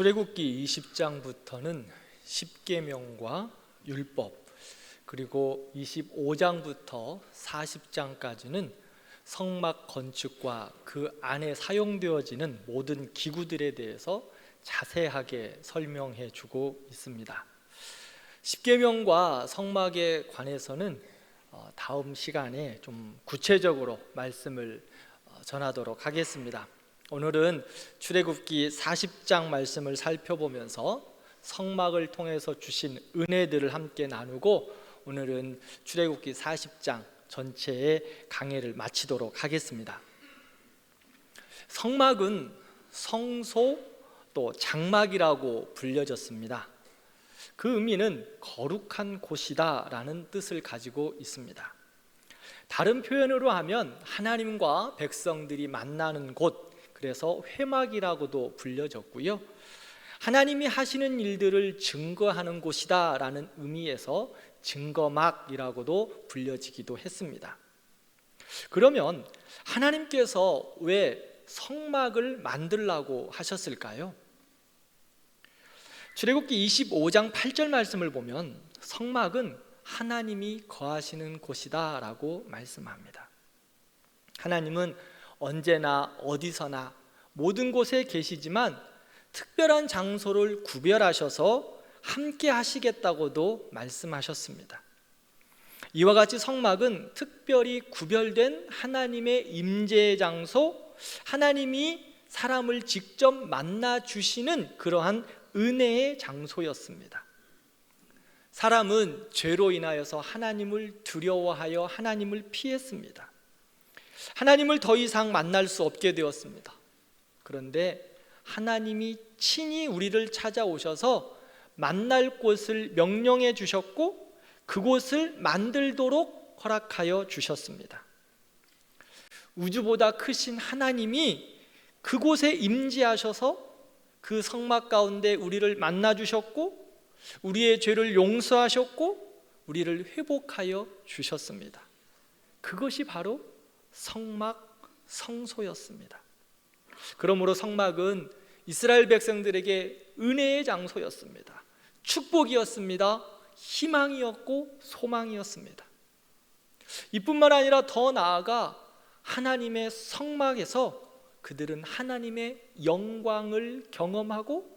출애굽기 20장부터는 십계명과 율법, 그리고 25장부터 40장까지는 성막 건축과 그 안에 사용되어지는 모든 기구들에 대해서 자세하게 설명해 주고 있습니다. 십계명과 성막에 관해서는 다음 시간에 좀 구체적으로 말씀을 전하도록 하겠습니다. 오늘은 출애굽기 40장 말씀을 살펴보면서 성막을 통해서 주신 은혜들을 함께 나누고, 오늘은 출애굽기 40장 전체의 강해를 마치도록 하겠습니다. 성막은 성소 또 장막이라고 불려졌습니다. 그 의미는 거룩한 곳이다 라는 뜻을 가지고 있습니다. 다른 표현으로 하면 하나님과 백성들이 만나는 곳, 그래서 회막이라고도 불려졌고요, 하나님이 하시는 일들을 증거하는 곳이다 라는 의미에서 증거막이라고도 불려지기도 했습니다. 그러면 하나님께서 왜 성막을 만들라고 하셨을까요? 출애굽기 25장 8절 말씀을 보면 성막은 하나님이 거하시는 곳이다 라고 말씀합니다. 하나님은 언제나 어디서나 모든 곳에 계시지만 특별한 장소를 구별하셔서 함께 하시겠다고도 말씀하셨습니다. 이와 같이 성막은 특별히 구별된 하나님의 임재 장소, 하나님이 사람을 직접 만나 주시는 그러한 은혜의 장소였습니다. 사람은 죄로 인하여서 하나님을 두려워하여 하나님을 피했습니다. 하나님을 더 이상 만날 수 없게 되었습니다. 그런데 하나님이 친히 우리를 찾아오셔서 만날 곳을 명령해 주셨고, 그곳을 만들도록 허락하여 주셨습니다. 우주보다 크신 하나님이 그곳에 임재하셔서 그 성막 가운데 우리를 만나 주셨고, 우리의 죄를 용서하셨고, 우리를 회복하여 주셨습니다. 그것이 바로 성막, 성소였습니다. 그러므로 성막은 이스라엘 백성들에게 은혜의 장소였습니다. 축복이었습니다. 희망이었고 소망이었습니다. 이뿐만 아니라 더 나아가 하나님의 성막에서 그들은 하나님의 영광을 경험하고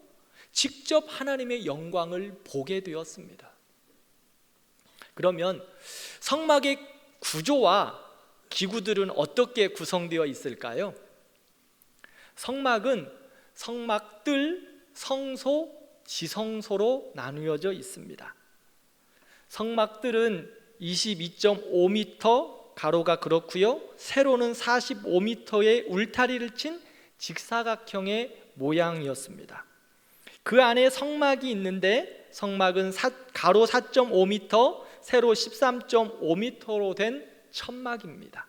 직접 하나님의 영광을 보게 되었습니다. 그러면 성막의 구조와 기구들은 어떻게 구성되어 있을까요? 성막은 성막들, 성소, 지성소로 나누어져 있습니다. 성막들은 22.5m 가로가 그렇고요, 세로는 45m의 울타리를 친 직사각형의 모양이었습니다. 그 안에 성막이 있는데 성막은 가로 4.5m, 세로 13.5m로 된 천막입니다.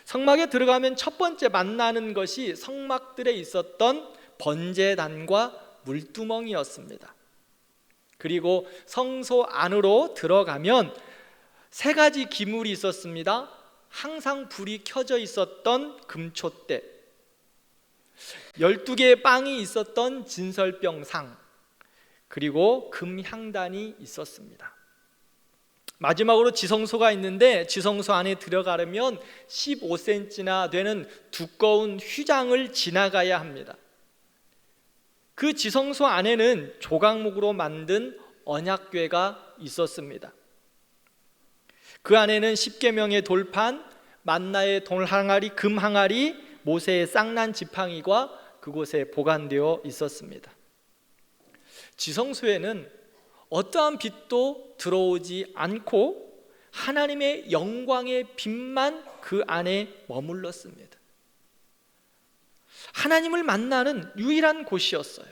성막에 들어가면 첫 번째 만나는 것이 성막들에 있었던 번제단과 물두멍이었습니다. 그리고 성소 안으로 들어가면 세 가지 기물이 있었습니다. 항상 불이 켜져 있었던 금촛대, 12개의 빵이 있었던 진설병상, 그리고 금향단이 있었습니다. 마지막으로 지성소가 있는데, 지성소 안에 들어가려면 15cm나 되는 두꺼운 휘장을 지나가야 합니다. 그 지성소 안에는 조각목으로 만든 언약궤가 있었습니다. 그 안에는 십계명의 돌판, 만나의 돌항아리, 금항아리, 모세의 쌍난 지팡이가 그곳에 보관되어 있었습니다. 지성소에는 어떠한 빛도 들어오지 않고 하나님의 영광의 빛만 그 안에 머물렀습니다. 하나님을 만나는 유일한 곳이었어요.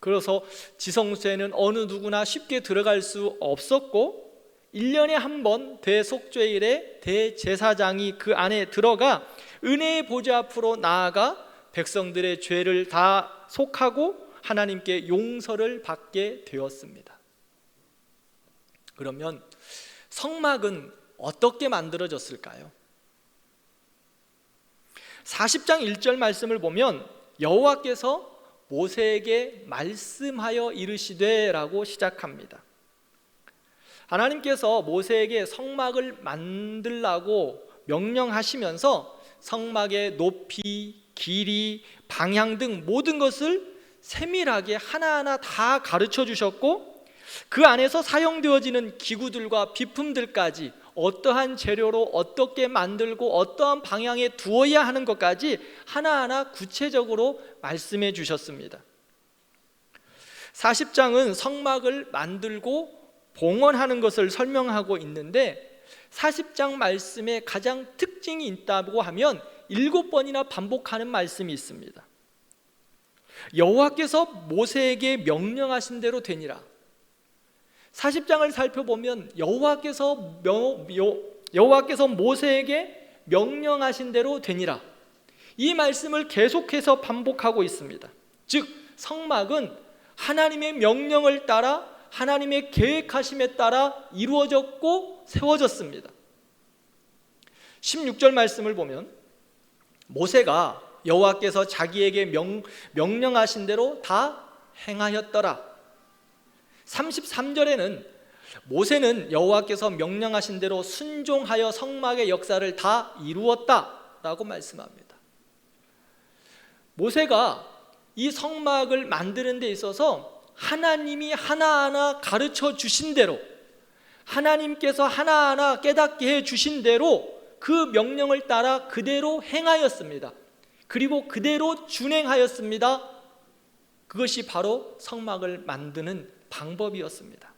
그래서 지성소에는 어느 누구나 쉽게 들어갈 수 없었고, 1년에 한 번 대속죄일에 대제사장이 그 안에 들어가 은혜의 보좌 앞으로 나아가 백성들의 죄를 다 속하고 하나님께 용서를 받게 되었습니다. 그러면 성막은 어떻게 만들어졌을까요? 40장 1절 말씀을 보면 여호와께서 모세에게 말씀하여 이르시되라고 시작합니다. 하나님께서 모세에게 성막을 만들라고 명령하시면서 성막의 높이, 길이, 방향 등 모든 것을 세밀하게 하나하나 다 가르쳐 주셨고, 그 안에서 사용되어지는 기구들과 비품들까지 어떠한 재료로 어떻게 만들고 어떠한 방향에 두어야 하는 것까지 하나하나 구체적으로 말씀해 주셨습니다. 40장은 성막을 만들고 봉헌하는 것을 설명하고 있는데, 40장 말씀에 가장 특징이 있다고 하면 7번이나 반복하는 말씀이 있습니다. 여호와께서 모세에게 명령하신 대로 되니라. 40장을 살펴보면 여호와께서 모세에게 명령하신 대로 되니라, 이 말씀을 계속해서 반복하고 있습니다. 즉 성막은 하나님의 명령을 따라, 하나님의 계획하심에 따라 이루어졌고 세워졌습니다. 16절 말씀을 보면 모세가 여호와께서 자기에게 명령하신 대로 다 행하였더라. 33절에는 모세는 여호와께서 명령하신 대로 순종하여 성막의 역사를 다 이루었다라고 말씀합니다. 모세가 이 성막을 만드는 데 있어서 하나님이 하나하나 가르쳐 주신 대로, 하나님께서 하나하나 깨닫게 해 주신 대로 그 명령을 따라 그대로 행하였습니다. 그리고 그대로 준행하였습니다. 그것이 바로 성막을 만드는 방법이었습니다.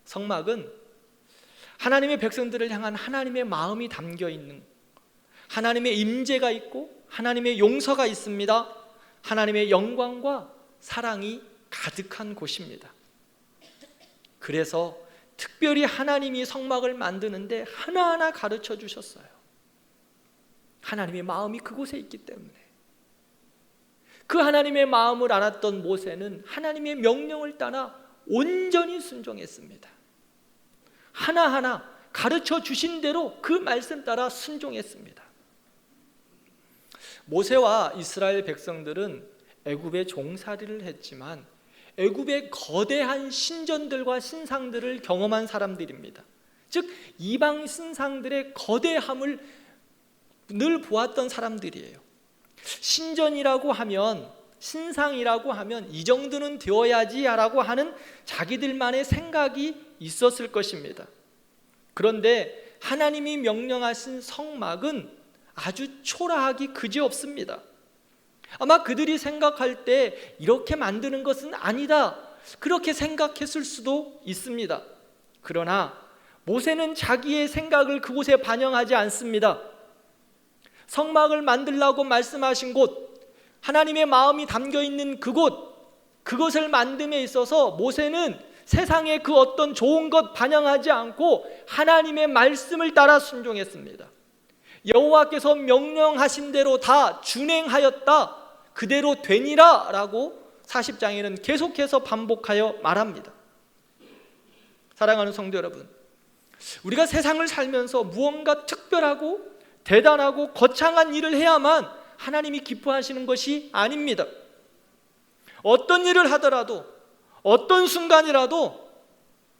성막은 하나님의 백성들을 향한 하나님의 마음이 담겨 있는, 하나님의 임재가 있고 하나님의 용서가 있습니다. 하나님의 영광과 사랑이 가득한 곳입니다. 그래서 특별히 하나님이 성막을 만드는데 하나하나 가르쳐 주셨어요. 하나님의 마음이 그곳에 있기 때문에. 그 하나님의 마음을 알았던 모세는 하나님의 명령을 따라 온전히 순종했습니다. 하나하나 가르쳐 주신 대로 그 말씀 따라 순종했습니다. 모세와 이스라엘 백성들은 애굽에 종살이를 했지만 애굽의 거대한 신전들과 신상들을 경험한 사람들입니다. 즉 이방 신상들의 거대함을 늘 보았던 사람들이에요. 신전이라고 하면, 신상이라고 하면 이 정도는 되어야지라고 하는 자기들만의 생각이 있었을 것입니다. 그런데 하나님이 명령하신 성막은 아주 초라하기 그지없습니다. 아마 그들이 생각할 때 이렇게 만드는 것은 아니다, 그렇게 생각했을 수도 있습니다. 그러나 모세는 자기의 생각을 그곳에 반영하지 않습니다. 성막을 만들라고 말씀하신 곳, 하나님의 마음이 담겨 있는 그것을 만듦에 있어서 모세는 세상의 그 어떤 좋은 것 반영하지 않고 하나님의 말씀을 따라 순종했습니다. 여호와께서 명령하신 대로 다 준행하였다, 그대로 되니라 라고 40장에는 계속해서 반복하여 말합니다. 사랑하는 성도 여러분, 우리가 세상을 살면서 무언가 특별하고 대단하고 거창한 일을 해야만 하나님이 기뻐하시는 것이 아닙니다. 어떤 일을 하더라도, 어떤 순간이라도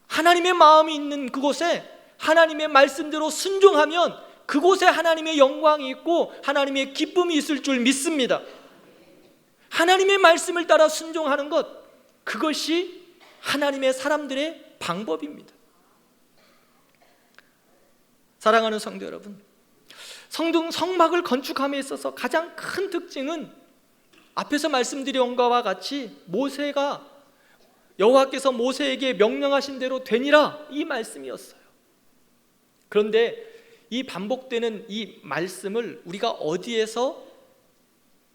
하나님의 마음이 있는 그곳에 하나님의 말씀대로 순종하면 그곳에 하나님의 영광이 있고 하나님의 기쁨이 있을 줄 믿습니다. 하나님의 말씀을 따라 순종하는 것, 그것이 하나님의 사람들의 방법입니다. 사랑하는 성도 여러분, 성막을 건축함에 있어서 가장 큰 특징은 앞에서 말씀드린 것과 같이 모세가, 여호와께서 모세에게 명령하신 대로 되니라, 이 말씀이었어요. 그런데 이 반복되는 이 말씀을 우리가 어디에서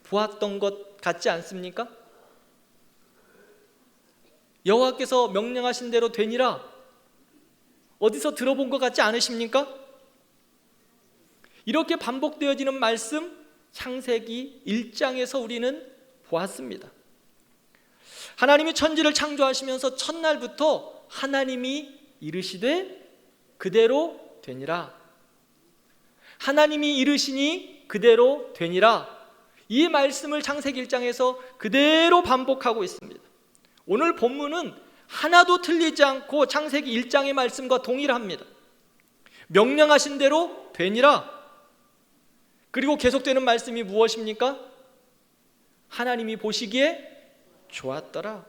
보았던 것 같지 않습니까? 여호와께서 명령하신 대로 되니라, 어디서 들어본 것 같지 않으십니까? 이렇게 반복되어지는 말씀, 창세기 1장에서 우리는 보았습니다. 하나님이 천지를 창조하시면서 첫날부터 하나님이 이르시되 그대로 되니라, 하나님이 이르시니 그대로 되니라, 이 말씀을 창세기 1장에서 그대로 반복하고 있습니다. 오늘 본문은 하나도 틀리지 않고 창세기 1장의 말씀과 동일합니다. 명령하신 대로 되니라. 그리고 계속되는 말씀이 무엇입니까? 하나님이 보시기에 좋았더라.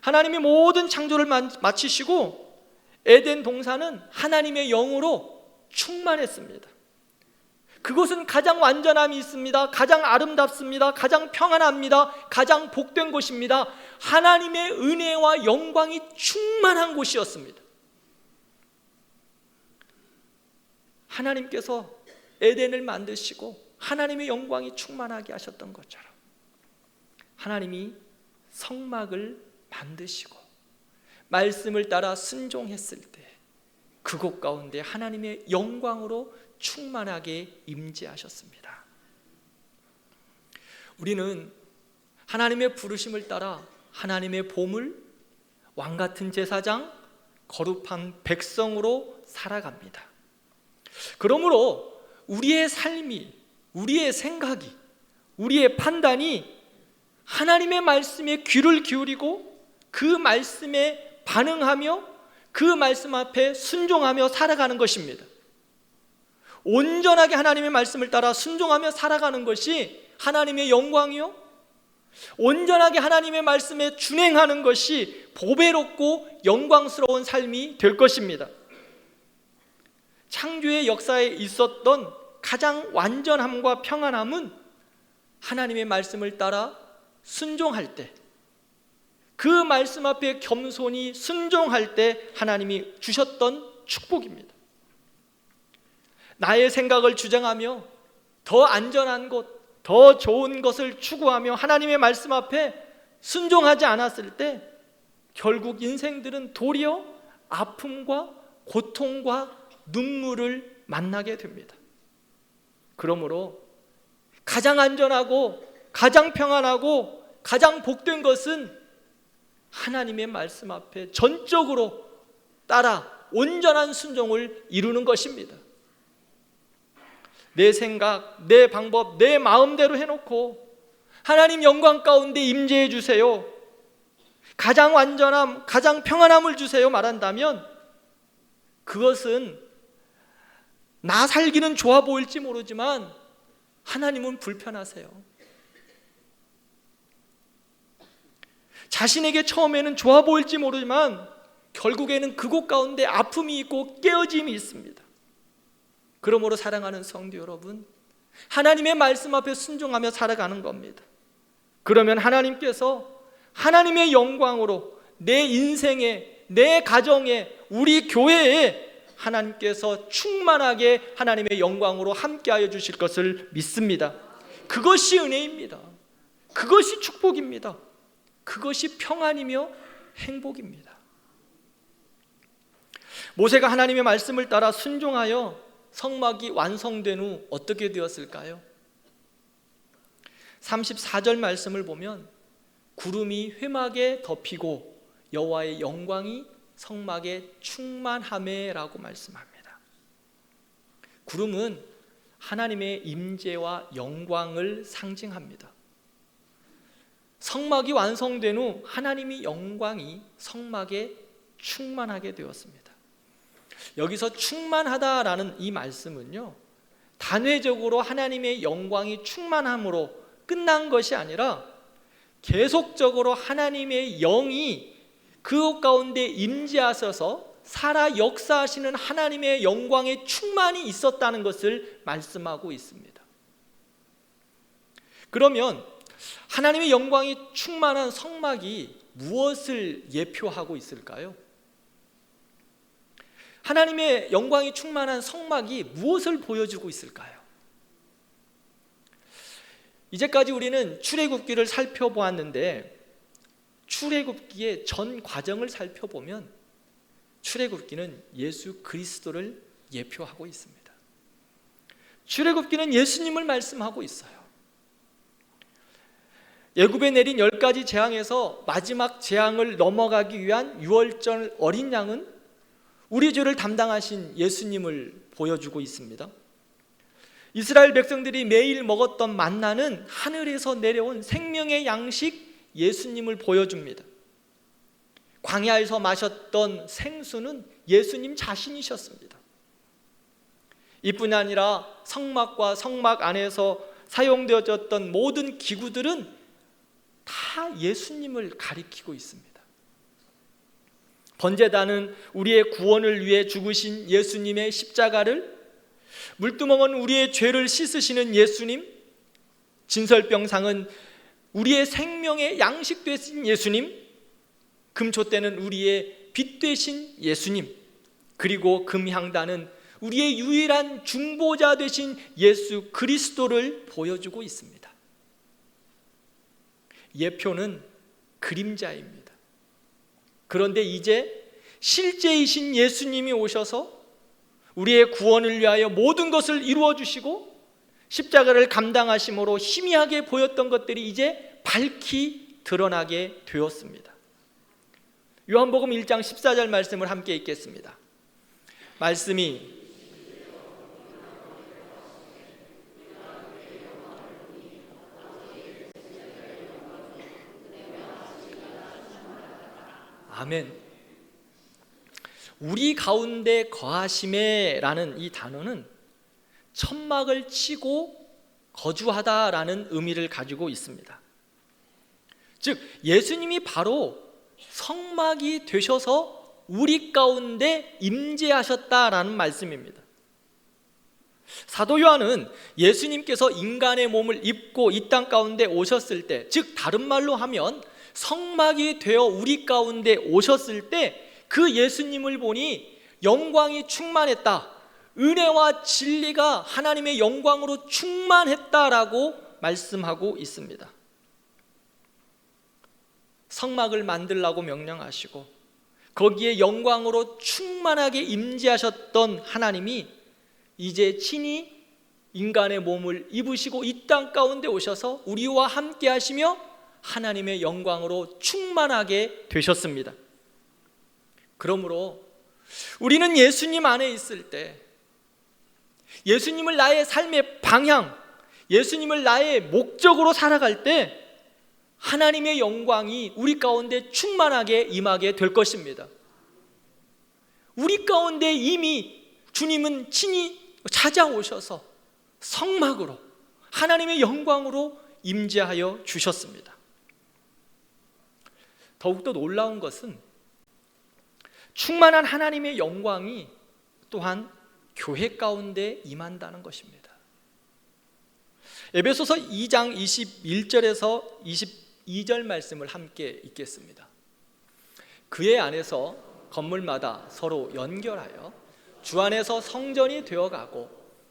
하나님이 모든 창조를 마치시고 에덴 동산은 하나님의 영으로 충만했습니다. 그곳은 가장 완전함이 있습니다. 가장 아름답습니다. 가장 평안합니다. 가장 복된 곳입니다. 하나님의 은혜와 영광이 충만한 곳이었습니다. 하나님께서 에덴을 만드시고 하나님의 영광이 충만하게 하셨던 것처럼 하나님이 성막을 만드시고 말씀을 따라 순종했을 때 그곳 가운데 하나님의 영광으로 충만하게 임재하셨습니다. 우리는 하나님의 부르심을 따라 하나님의 보물, 왕같은 제사장, 거룩한 백성으로 살아갑니다. 그러므로 우리의 삶이, 우리의 생각이, 우리의 판단이 하나님의 말씀에 귀를 기울이고 그 말씀에 반응하며 그 말씀 앞에 순종하며 살아가는 것입니다. 온전하게 하나님의 말씀을 따라 순종하며 살아가는 것이 하나님의 영광이요, 온전하게 하나님의 말씀에 준행하는 것이 보배롭고 영광스러운 삶이 될 것입니다. 창조의 역사에 있었던 가장 완전함과 평안함은 하나님의 말씀을 따라 순종할 때, 그 말씀 앞에 겸손히 순종할 때 하나님이 주셨던 축복입니다. 나의 생각을 주장하며 더 안전한 곳, 더 좋은 것을 추구하며 하나님의 말씀 앞에 순종하지 않았을 때 결국 인생들은 도리어 아픔과 고통과 눈물을 만나게 됩니다. 그러므로 가장 안전하고 가장 평안하고 가장 복된 것은 하나님의 말씀 앞에 전적으로 따라 온전한 순종을 이루는 것입니다. 내 생각, 내 방법, 내 마음대로 해놓고 하나님 영광 가운데 임재해 주세요, 가장 완전함, 가장 평안함을 주세요 말한다면 그것은 나 살기는 좋아 보일지 모르지만 하나님은 불편하세요. 자신에게 처음에는 좋아 보일지 모르지만 결국에는 그곳 가운데 아픔이 있고 깨어짐이 있습니다. 그러므로 사랑하는 성도 여러분, 하나님의 말씀 앞에 순종하며 살아가는 겁니다. 그러면 하나님께서 하나님의 영광으로 내 인생에, 내 가정에, 우리 교회에 하나님께서 충만하게 하나님의 영광으로 함께하여 주실 것을 믿습니다. 그것이 은혜입니다. 그것이 축복입니다. 그것이 평안이며 행복입니다. 모세가 하나님의 말씀을 따라 순종하여 성막이 완성된 후 어떻게 되었을까요? 34절 말씀을 보면 구름이 회막에 덮이고 여호와의 영광이 성막에 충만하매라고 말씀합니다. 구름은 하나님의 임재와 영광을 상징합니다. 성막이 완성된 후 하나님의 영광이 성막에 충만하게 되었습니다. 여기서 충만하다라는 이 말씀은요, 단회적으로 하나님의 영광이 충만함으로 끝난 것이 아니라 계속적으로 하나님의 영이 그곳 가운데 임재하셔서 살아 역사하시는 하나님의 영광의 충만이 있었다는 것을 말씀하고 있습니다. 그러면 하나님의 영광이 충만한 성막이 무엇을 예표하고 있을까요? 하나님의 영광이 충만한 성막이 무엇을 보여주고 있을까요? 이제까지 우리는 출애굽기를 살펴보았는데 출애굽기의 전 과정을 살펴보면 출애굽기는 예수 그리스도를 예표하고 있습니다. 출애굽기는 예수님을 말씀하고 있어요. 애굽에 내린 10가지 재앙에서 마지막 재앙을 넘어가기 위한 유월절 어린 양은 우리 죄를 담당하신 예수님을 보여주고 있습니다. 이스라엘 백성들이 매일 먹었던 만나는 하늘에서 내려온 생명의 양식 예수님을 보여줍니다. 광야에서 마셨던 생수는 예수님 자신이셨습니다. 이뿐이 아니라 성막과 성막 안에서 사용되어졌던 모든 기구들은 다 예수님을 가리키고 있습니다. 번제단은 우리의 구원을 위해 죽으신 예수님의 십자가를, 물두멍은 우리의 죄를 씻으시는 예수님, 진설병상은 우리의 생명의 양식 되신 예수님, 금촛대는 우리의 빛 되신 예수님, 그리고 금향단은 우리의 유일한 중보자 되신 예수 그리스도를 보여주고 있습니다. 예표는 그림자입니다. 그런데 이제 실제이신 예수님이 오셔서 우리의 구원을 위하여 모든 것을 이루어 주시고 십자가를 감당하심으로 희미하게 보였던 것들이 이제 밝히 드러나게 되었습니다. 요한복음 1장 14절 말씀을 함께 읽겠습니다. 말씀이 아멘. 우리 가운데 거하심에라는 이 단어는 천막을 치고 거주하다라는 의미를 가지고 있습니다. 즉 예수님이 바로 성막이 되셔서 우리 가운데 임재하셨다라는 말씀입니다. 사도 요한은 예수님께서 인간의 몸을 입고 이 땅 가운데 오셨을 때, 즉 다른 말로 하면 성막이 되어 우리 가운데 오셨을 때 그 예수님을 보니 영광이 충만했다, 은혜와 진리가 하나님의 영광으로 충만했다라고 말씀하고 있습니다. 성막을 만들라고 명령하시고 거기에 영광으로 충만하게 임재하셨던 하나님이 이제 친히 인간의 몸을 입으시고 이 땅 가운데 오셔서 우리와 함께 하시며 하나님의 영광으로 충만하게 되셨습니다. 그러므로 우리는 예수님 안에 있을 때, 예수님을 나의 삶의 방향, 예수님을 나의 목적으로 살아갈 때 하나님의 영광이 우리 가운데 충만하게 임하게 될 것입니다. 우리 가운데 이미 주님은 친히 찾아오셔서 성막으로 하나님의 영광으로 임재하여 주셨습니다. 더욱더 놀라운 것은 충만한 하나님의 영광이 또한 교회 가운데 임한다는 것입니다. 에베소서 2장 21절에서 22절 말씀을 함께 읽겠습니다. 그의 안에서 건물마다 서로 연결하여 주 안에서 성전이 되어가고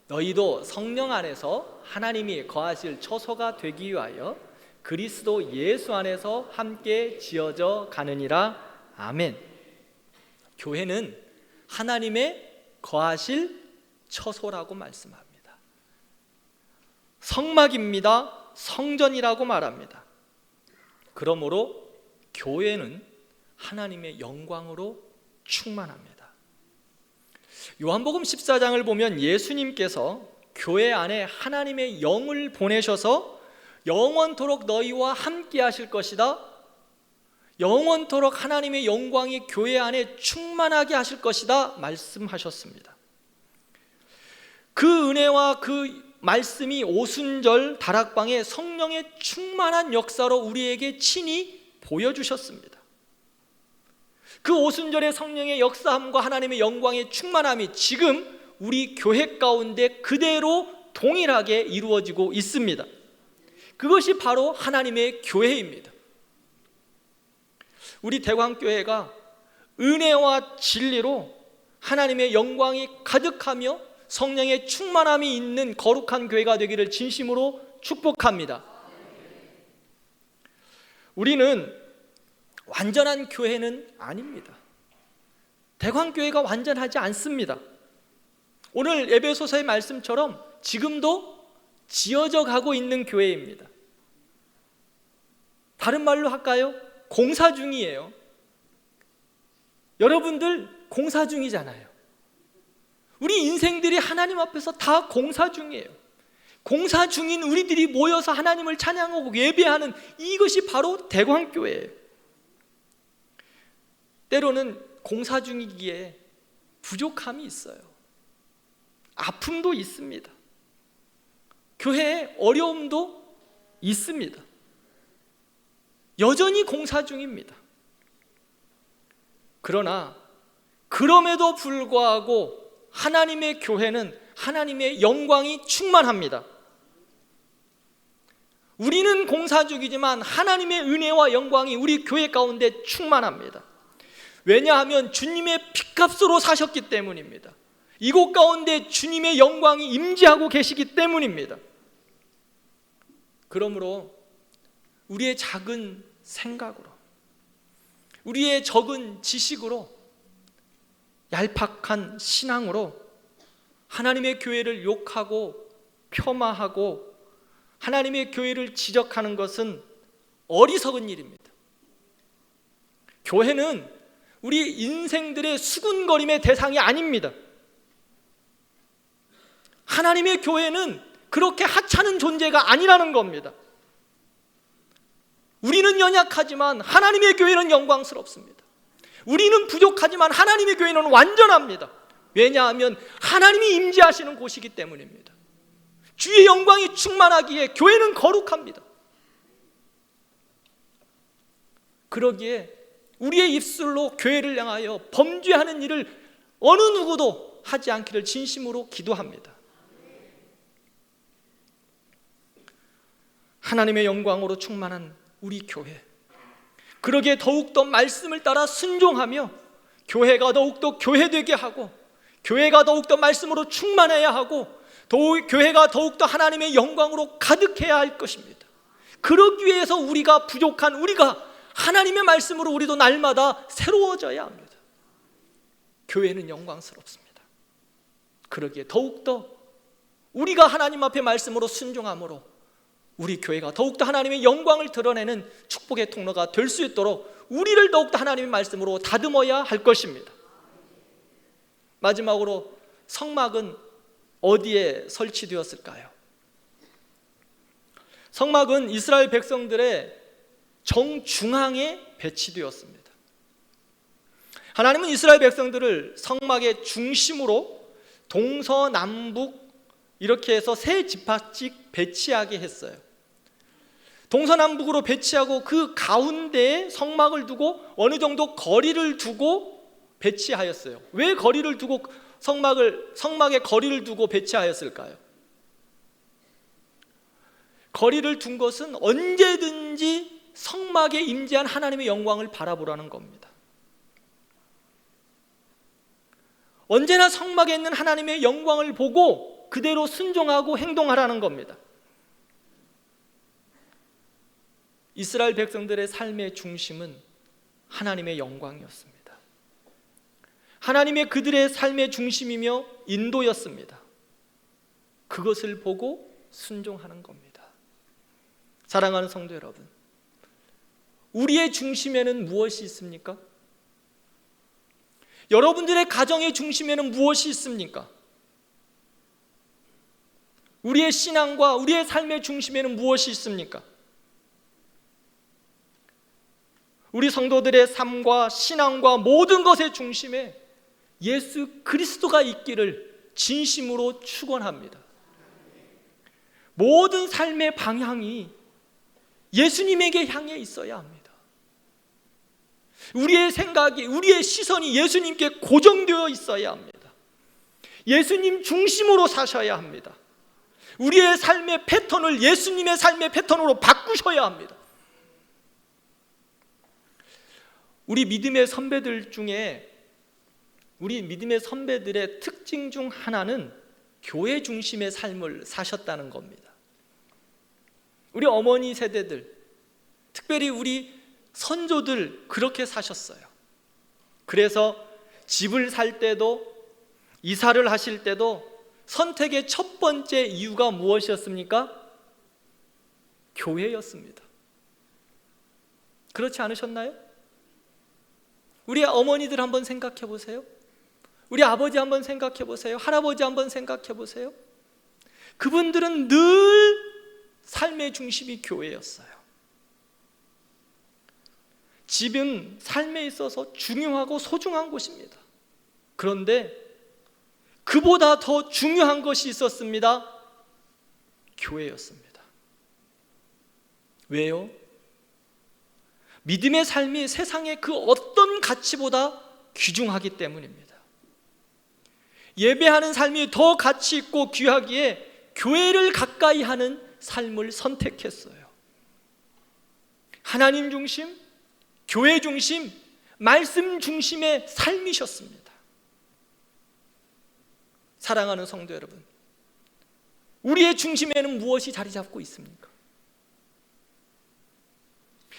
너희도 성령 안에서 하나님이 거하실 처소가 되기 위하여 그리스도 예수 안에서 함께 지어져 가느니라. 아멘. 교회는 하나님의 거하실 처소라고 말씀합니다. 성막입니다. 성전이라고 말합니다. 그러므로 교회는 하나님의 영광으로 충만합니다. 요한복음 14장을 보면 예수님께서 교회 안에 하나님의 영을 보내셔서 영원토록 너희와 함께 하실 것이다, 영원토록 하나님의 영광이 교회 안에 충만하게 하실 것이다 말씀하셨습니다. 그 은혜와 그 말씀이 오순절 다락방에 성령의 충만한 역사로 우리에게 친히 보여주셨습니다. 그 오순절의 성령의 역사함과 하나님의 영광의 충만함이 지금 우리 교회 가운데 그대로 동일하게 이루어지고 있습니다. 그것이 바로 하나님의 교회입니다. 우리 대광교회가 은혜와 진리로 하나님의 영광이 가득하며 성령의 충만함이 있는 거룩한 교회가 되기를 진심으로 축복합니다. 우리는 완전한 교회는 아닙니다. 대광교회가 완전하지 않습니다. 오늘 에베소서의 말씀처럼 지금도 지어져 가고 있는 교회입니다. 다른 말로 할까요? 공사 중이에요. 여러분들 공사 중이잖아요. 우리 인생들이 하나님 앞에서 다 공사 중이에요. 공사 중인 우리들이 모여서 하나님을 찬양하고 예배하는 이것이 바로 대광교회예요. 때로는 공사 중이기에 부족함이 있어요. 아픔도 있습니다. 교회에 어려움도 있습니다. 여전히 공사 중입니다. 그러나 그럼에도 불구하고 하나님의 교회는 하나님의 영광이 충만합니다. 우리는 공사 중이지만 하나님의 은혜와 영광이 우리 교회 가운데 충만합니다. 왜냐하면 주님의 피값으로 사셨기 때문입니다. 이곳 가운데 주님의 영광이 임재하고 계시기 때문입니다. 그러므로 우리의 작은 생각으로, 우리의 적은 지식으로, 얄팍한 신앙으로 하나님의 교회를 욕하고 폄하하고 하나님의 교회를 지적하는 것은 어리석은 일입니다. 교회는 우리 인생들의 수군거림의 대상이 아닙니다. 하나님의 교회는 그렇게 하찮은 존재가 아니라는 겁니다. 우리는 연약하지만 하나님의 교회는 영광스럽습니다. 우리는 부족하지만 하나님의 교회는 완전합니다. 왜냐하면 하나님이 임재하시는 곳이기 때문입니다. 주의 영광이 충만하기에 교회는 거룩합니다. 그러기에 우리의 입술로 교회를 향하여 범죄하는 일을 어느 누구도 하지 않기를 진심으로 기도합니다. 하나님의 영광으로 충만한 우리 교회, 그러기에 더욱더 말씀을 따라 순종하며 교회가 더욱더 교회되게 하고 교회가 더욱더 말씀으로 충만해야 하고 교회가 더욱더 하나님의 영광으로 가득해야 할 것입니다. 그러기 위해서 우리가 부족한 우리가 하나님의 말씀으로 우리도 날마다 새로워져야 합니다. 교회는 영광스럽습니다. 그러기에 더욱더 우리가 하나님 앞에 말씀으로 순종함으로 우리 교회가 더욱더 하나님의 영광을 드러내는 축복의 통로가 될 수 있도록 우리를 더욱더 하나님의 말씀으로 다듬어야 할 것입니다. 마지막으로 성막은 어디에 설치되었을까요? 성막은 이스라엘 백성들의 정중앙에 배치되었습니다. 하나님은 이스라엘 백성들을 성막의 중심으로 동서남북 이렇게 해서 세 지파씩 배치하게 했어요. 동서남북으로 배치하고 그 가운데에 성막을 두고 어느 정도 거리를 두고 배치하였어요. 왜 거리를 두고 성막에 거리를 두고 배치하였을까요? 거리를 둔 것은 언제든지 성막에 임재한 하나님의 영광을 바라보라는 겁니다. 언제나 성막에 있는 하나님의 영광을 보고 그대로 순종하고 행동하라는 겁니다. 이스라엘 백성들의 삶의 중심은 하나님의 영광이었습니다. 하나님의 그들의 삶의 중심이며 인도였습니다. 그것을 보고 순종하는 겁니다. 사랑하는 성도 여러분, 우리의 중심에는 무엇이 있습니까? 여러분들의 가정의 중심에는 무엇이 있습니까? 우리의 신앙과 우리의 삶의 중심에는 무엇이 있습니까? 우리 성도들의 삶과 신앙과 모든 것의 중심에 예수 그리스도가 있기를 진심으로 축원합니다. 모든 삶의 방향이 예수님에게 향해 있어야 합니다. 우리의 생각이, 우리의 시선이 예수님께 고정되어 있어야 합니다. 예수님 중심으로 사셔야 합니다. 우리의 삶의 패턴을 예수님의 삶의 패턴으로 바꾸셔야 합니다. 우리 믿음의 선배들 중에 우리 믿음의 선배들의 특징 중 하나는 교회 중심의 삶을 사셨다는 겁니다. 우리 어머니 세대들, 특별히 우리 선조들 그렇게 사셨어요. 그래서 집을 살 때도 이사를 하실 때도 선택의 첫 번째 이유가 무엇이었습니까? 교회였습니다. 그렇지 않으셨나요? 우리 어머니들 한번 생각해 보세요. 우리 아버지 한번 생각해 보세요. 할아버지 한번 생각해 보세요. 그분들은 늘 삶의 중심이 교회였어요. 집은 삶에 있어서 중요하고 소중한 곳입니다. 그런데 그보다 더 중요한 것이 있었습니다. 교회였습니다. 왜요? 믿음의 삶이 세상의 그 어떤 가치보다 귀중하기 때문입니다. 예배하는 삶이 더 가치 있고 귀하기에 교회를 가까이 하는 삶을 선택했어요. 하나님 중심, 교회 중심, 말씀 중심의 삶이셨습니다. 사랑하는 성도 여러분, 우리의 중심에는 무엇이 자리 잡고 있습니까?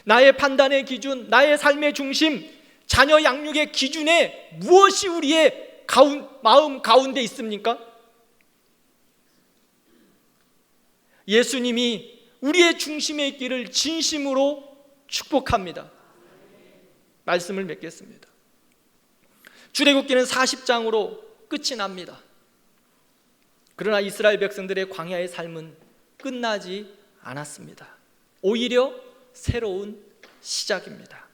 나의 판단의 기준, 나의 삶의 중심, 자녀 양육의 기준에 무엇이 우리의 마음 가운데 있습니까? 예수님이 우리의 중심에 있기를 진심으로 축복합니다. 말씀을 맺겠습니다. 출애굽기는 40장으로 끝이 납니다. 그러나 이스라엘 백성들의 광야의 삶은 끝나지 않았습니다. 오히려 새로운 시작입니다.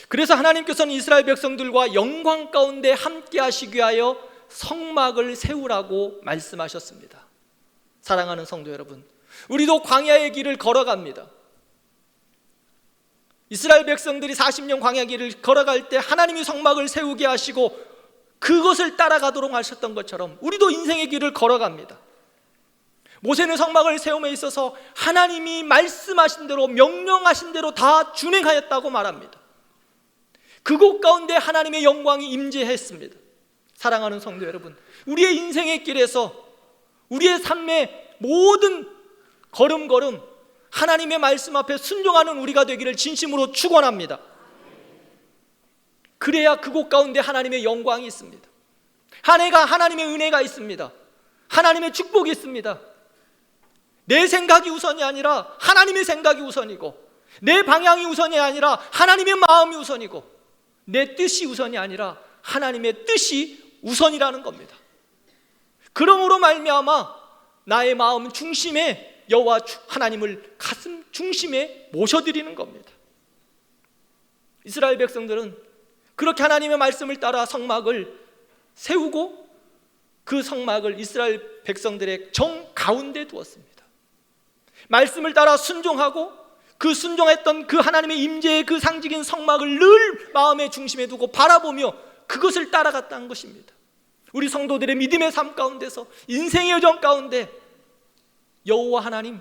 그래서 하나님께서는 이스라엘 백성들과 영광 가운데 함께 하시기 위하여 성막을 세우라고 말씀하셨습니다. 사랑하는 성도 여러분, 우리도 광야의 길을 걸어갑니다. 이스라엘 백성들이 40년 광야 길을 걸어갈 때 하나님이 성막을 세우게 하시고 그것을 따라가도록 하셨던 것처럼 우리도 인생의 길을 걸어갑니다. 모세는 성막을 세움에 있어서 하나님이 말씀하신 대로, 명령하신 대로 다 준행하였다고 말합니다. 그곳 가운데 하나님의 영광이 임재했습니다. 사랑하는 성도 여러분, 우리의 인생의 길에서 우리의 삶의 모든 걸음걸음 하나님의 말씀 앞에 순종하는 우리가 되기를 진심으로 축원합니다. 그래야 그곳 가운데 하나님의 영광이 있습니다. 하나님의 은혜가 있습니다. 하나님의 축복이 있습니다. 내 생각이 우선이 아니라 하나님의 생각이 우선이고, 내 방향이 우선이 아니라 하나님의 마음이 우선이고, 내 뜻이 우선이 아니라 하나님의 뜻이 우선이라는 겁니다. 그러므로 말미암아 나의 마음 중심에 여호와 하나님을 가슴 중심에 모셔드리는 겁니다. 이스라엘 백성들은 그렇게 하나님의 말씀을 따라 성막을 세우고 그 성막을 이스라엘 백성들의 정 가운데 두었습니다. 말씀을 따라 순종하고 그 순종했던 그 하나님의 임재의 그 상징인 성막을 늘 마음의 중심에 두고 바라보며 그것을 따라갔다는 것입니다. 우리 성도들의 믿음의 삶 가운데서, 인생의 여정 가운데 여호와 하나님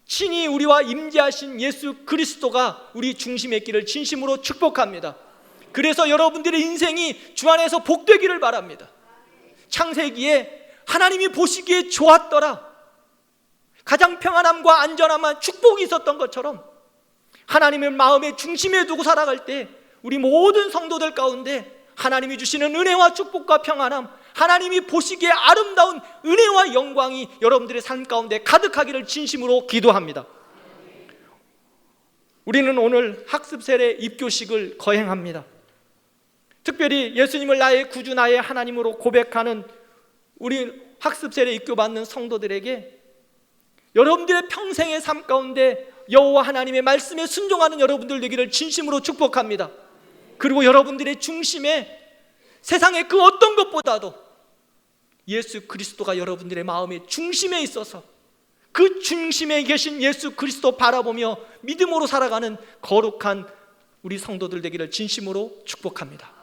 친히 우리와 임재하신 예수 그리스도가 우리 중심에 있기를 진심으로 축복합니다. 그래서 여러분들의 인생이 주 안에서 복되기를 바랍니다. 창세기에 하나님이 보시기에 좋았더라, 가장 평안함과 안전함과 축복이 있었던 것처럼 하나님의 마음의 중심에 두고 살아갈 때 우리 모든 성도들 가운데 하나님이 주시는 은혜와 축복과 평안함, 하나님이 보시기에 아름다운 은혜와 영광이 여러분들의 삶 가운데 가득하기를 진심으로 기도합니다. 우리는 오늘 학습 세례 입교식을 거행합니다. 특별히 예수님을 나의 구주, 나의 하나님으로 고백하는 우리 학습 세례 입교받는 성도들에게 여러분들의 평생의 삶 가운데 여호와 하나님의 말씀에 순종하는 여러분들 되기를 진심으로 축복합니다. 그리고 여러분들의 중심에 세상의 그 어떤 것보다도 예수 그리스도가 여러분들의 마음의 중심에 있어서 그 중심에 계신 예수 그리스도 바라보며 믿음으로 살아가는 거룩한 우리 성도들 되기를 진심으로 축복합니다.